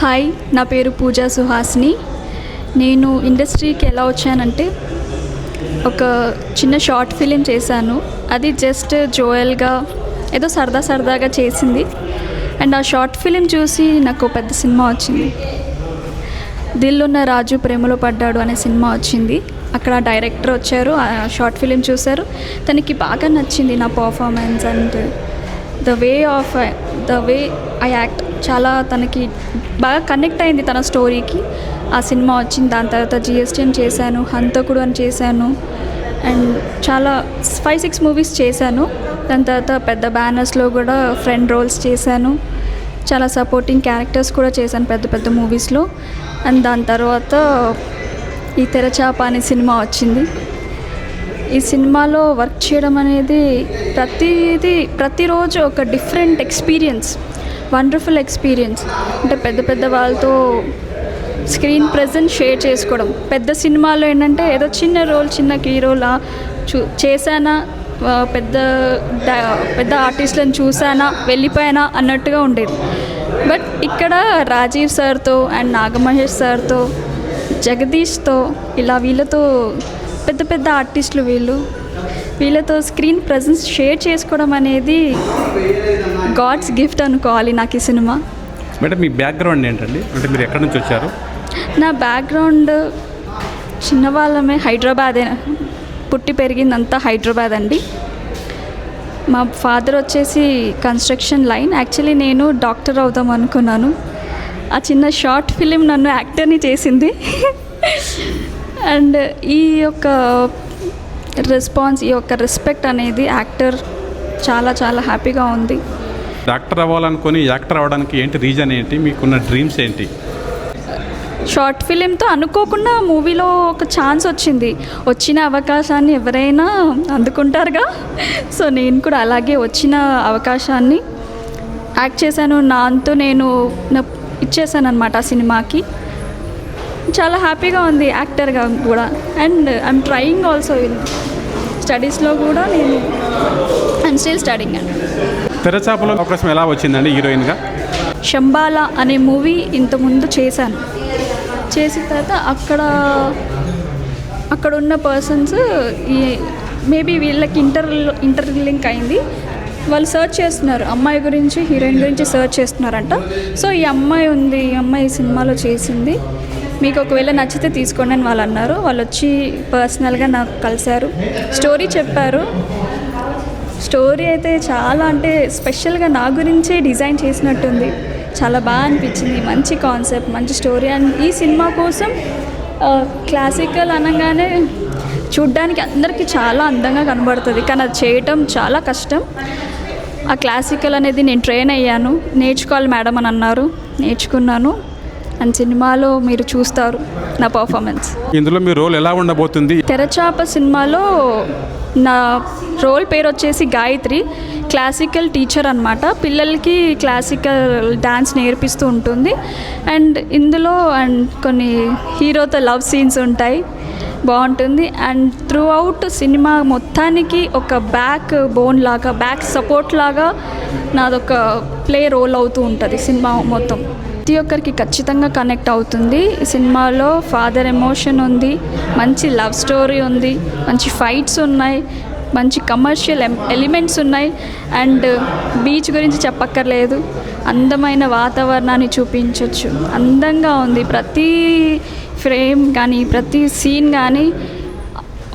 Hi, నా పేరు పూజా సుహాస్ని. నేను ఇండస్ట్రీకి ఎలా వచ్చానంటే ఒక చిన్న షార్ట్ ఫిలిం చేశాను. అది జస్ట్ జోయల్గా ఏదో సరదాగా చేసింది. అండ్ ఆ షార్ట్ ఫిలిం చూసి నాకు పెద్ద సినిమా వచ్చింది. దిల్లున్న రాజు ప్రేమలో పడ్డాడు అనే సినిమా వచ్చింది. అక్కడ డైరెక్టర్ వచ్చారు, ఆ షార్ట్ ఫిలిం చూశారు. తనకి బాగా నచ్చింది నా performance and the way I act. చాలా తనకి బాగా కనెక్ట్ అయింది తన స్టోరీకి. ఆ సినిమా వచ్చింది. దాని తర్వాత జిఎస్టీని చేశాను, హంతకుడు అని చేశాను అండ్ చాలా 5-6 మూవీస్ చేశాను. దాని తర్వాత పెద్ద బ్యానర్స్లో కూడా ఫ్రెండ్ రోల్స్ చేశాను. చాలా సపోర్టింగ్ క్యారెక్టర్స్ కూడా చేశాను పెద్ద మూవీస్లో. అండ్ దాని తర్వాత ఈ తెరచాప అనే సినిమా వచ్చింది. ఈ సినిమాలో వర్క్ చేయడం అనేది ప్రతిరోజు ఒక డిఫరెంట్ ఎక్స్పీరియన్స్, వండర్ఫుల్ ఎక్స్పీరియన్స్. అంటే పెద్ద వాళ్ళతో స్క్రీన్ ప్రెజెన్స్ షేర్ చేసుకోవడం. పెద్ద సినిమాలో ఏంటంటే ఏదో చిన్న కీ రోల్ చేశానా, పెద్ద ఆర్టిస్టులను చూసానా, వెళ్ళిపోయానా అన్నట్టుగా ఉండేది. బట్ ఇక్కడ రాజీవ్ సార్తో అండ్ నాగమహేష్ సార్తో, జగదీష్తో, ఇలా వీళ్ళతో పెద్ద ఆర్టిస్టులు వీళ్ళతో స్క్రీన్ ప్రెజెన్స్ షేర్ చేసుకోవడం అనేది గాడ్స్ గిఫ్ట్ అనుకోవాలి నాకు ఈ సినిమా. మేడం, మీ బ్యాక్గ్రౌండ్ ఏంటండి? అంటే మీరు ఎక్కడి నుంచి వచ్చారు? నా బ్యాక్గ్రౌండ్ చిన్నవాళ్ళమే, హైదరాబాదే. పుట్టి పెరిగిందంతా హైదరాబాద్ అండి. మా ఫాదర్ వచ్చేసి కన్స్ట్రక్షన్ లైన్. యాక్చువల్లీ నేను డాక్టర్ అవుదాం అనుకున్నాను. ఆ చిన్న షార్ట్ ఫిలిం నన్ను యాక్టర్ని చేసింది. అండ్ ఈ యొక్క రెస్పాన్స్, ఈ యొక్క రెస్పెక్ట్ అనేది యాక్టర్ చాలా హ్యాపీగా ఉంది. డాక్టర్ అవ్వాలనుకొని యాక్టర్ అవ్వడానికి ఏంటి రీజన్ ఏంటి? మీకున్న డ్రీమ్స్ ఏంటి? షార్ట్ ఫిలింతో అనుకోకుండా మూవీలో ఒక ఛాన్స్ వచ్చిన అవకాశాన్ని ఎవరైనా అందుకుంటారుగా. సో నేను కూడా అలాగే వచ్చిన అవకాశాన్ని యాక్ట్ చేశాను. నా అంతు నేను ఇచ్చేసాను అనమాట ఆ సినిమాకి. చాలా హ్యాపీగా ఉంది యాక్టర్గా కూడా. And I'm trying also in స్టడీస్లో కూడా. I'm still studying. అండ్ తెరచాపలో అవకాశం ఎలా వచ్చిందండి హీరోయిన్గా? శంబాల అనే మూవీ ఇంతకుముందు చేశాను. చేసిన తర్వాత అక్కడ ఉన్న పర్సన్స్ మేబీ వీళ్ళకి ఇంటర్లింక్ అయింది. వాళ్ళు సర్చ్ చేస్తున్నారు, అమ్మాయి గురించి, హీరోయిన్ గురించి సర్చ్ చేస్తున్నారంట. సో ఈ అమ్మాయి సినిమాలో చేసింది, మీకు ఒకవేళ నచ్చితే తీసుకోండి అని వాళ్ళు అన్నారు. వాళ్ళు వచ్చి పర్సనల్గా నాకు కలిశారు, స్టోరీ చెప్పారు. స్టోరీ అయితే చాలా అంటే స్పెషల్గా నా గురించే డిజైన్ చేసినట్టుంది. చాలా బాగా అనిపించింది. మంచి కాన్సెప్ట్, మంచి స్టోరీ. అండ్ ఈ సినిమా కోసం క్లాసికల్ అనగానే చూడ్డానికి అందరికీ చాలా అందంగా కనబడుతుంది, కానీ అది చేయటం చాలా కష్టం. ఆ క్లాసికల్ అనేది నేను ట్రైన్ అయ్యాను, నేర్చుకోవాలి మేడం అని అన్నారు, నేర్చుకున్నాను. అండ్ సినిమాలో మీరు చూస్తారు నా పర్ఫార్మెన్స్. ఇందులో మీ రోల్ ఎలా ఉండబోతుంది? తెరచాప సినిమాలో నా రోల్ పేరు వచ్చేసి గాయత్రి. క్లాసికల్ టీచర్ అనమాట. పిల్లలకి క్లాసికల్ డ్యాన్స్ నేర్పిస్తూ ఉంటుంది. అండ్ ఇందులో కొన్ని హీరోతో లవ్ సీన్స్ ఉంటాయి, బాగుంటుంది. అండ్ త్రూ అవుట్ సినిమా మొత్తానికి ఒక బ్యాక్ బోన్ లాగా, బ్యాక్ సపోర్ట్ లాగా నాదొక ప్లే రోల్ అవుతూ ఉంటుంది సినిమా మొత్తం. ప్రతి ఒక్కరికి ఖచ్చితంగా కనెక్ట్ అవుతుంది. ఈ సినిమాలో ఫాదర్ ఎమోషన్ ఉంది, మంచి లవ్ స్టోరీ ఉంది, మంచి ఫైట్స్ ఉన్నాయి, మంచి కమర్షియల్ ఎలిమెంట్స్ ఉన్నాయి. అండ్ బీచ్ గురించి చెప్పక్కర్లేదు, అందమైన వాతావరణాన్ని చూపించవచ్చు. అందంగా ఉంది ప్రతి ఫ్రేమ్ కానీ, ప్రతి సీన్ కానీ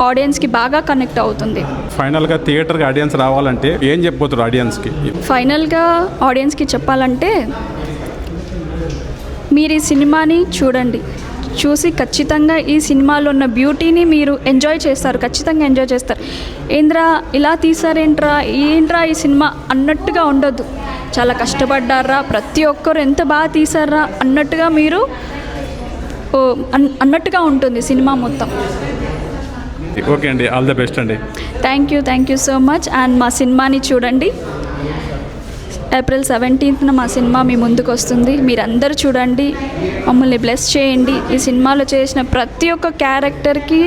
ఆడియన్స్కి బాగా కనెక్ట్ అవుతుంది. ఫైనల్గా థియేటర్కి ఆడియన్స్ రావాలంటే ఏం చెప్పబోతున్నారు ఆడియన్స్కి? ఫైనల్గా ఆడియన్స్కి చెప్పాలంటే మీరు ఈ సినిమాని చూసి ఖచ్చితంగా ఈ సినిమాలో ఉన్న బ్యూటీని మీరు ఖచ్చితంగా ఎంజాయ్ చేస్తారు. ఏంద్రా ఇలా తీసారేంట్రా, ఈ సినిమా అన్నట్టుగా ఉండొద్దు. చాలా కష్టపడ్డారా, ప్రతి ఒక్కరు ఎంత బాగా తీసారా అన్నట్టుగా ఉంటుంది సినిమా మొత్తం. ఓకే అండి, ఆల్ ద బెస్ట్ అండి. Thank you so much. And మా సినిమాని చూడండి. ఏప్రిల్ 17th మా సినిమా మీ ముందుకు వస్తుంది. మీరందరూ చూడండి, మమ్మల్ని బ్లెస్ చేయండి. ఈ సినిమాలో చేసిన ప్రతి ఒక్క క్యారెక్టర్కి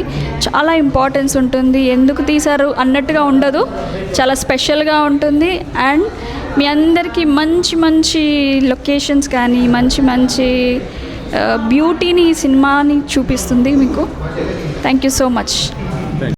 చాలా ఇంపార్టెన్స్ ఉంటుంది. ఎందుకు తీశారు అన్నట్టుగా ఉండదు, చాలా స్పెషల్గా ఉంటుంది. అండ్ మీ అందరికీ మంచి మంచి లొకేషన్స్ కానీ మంచి మంచి బ్యూటీని ఈ సినిమాని చూపిస్తుంది మీకు. Thank you so much.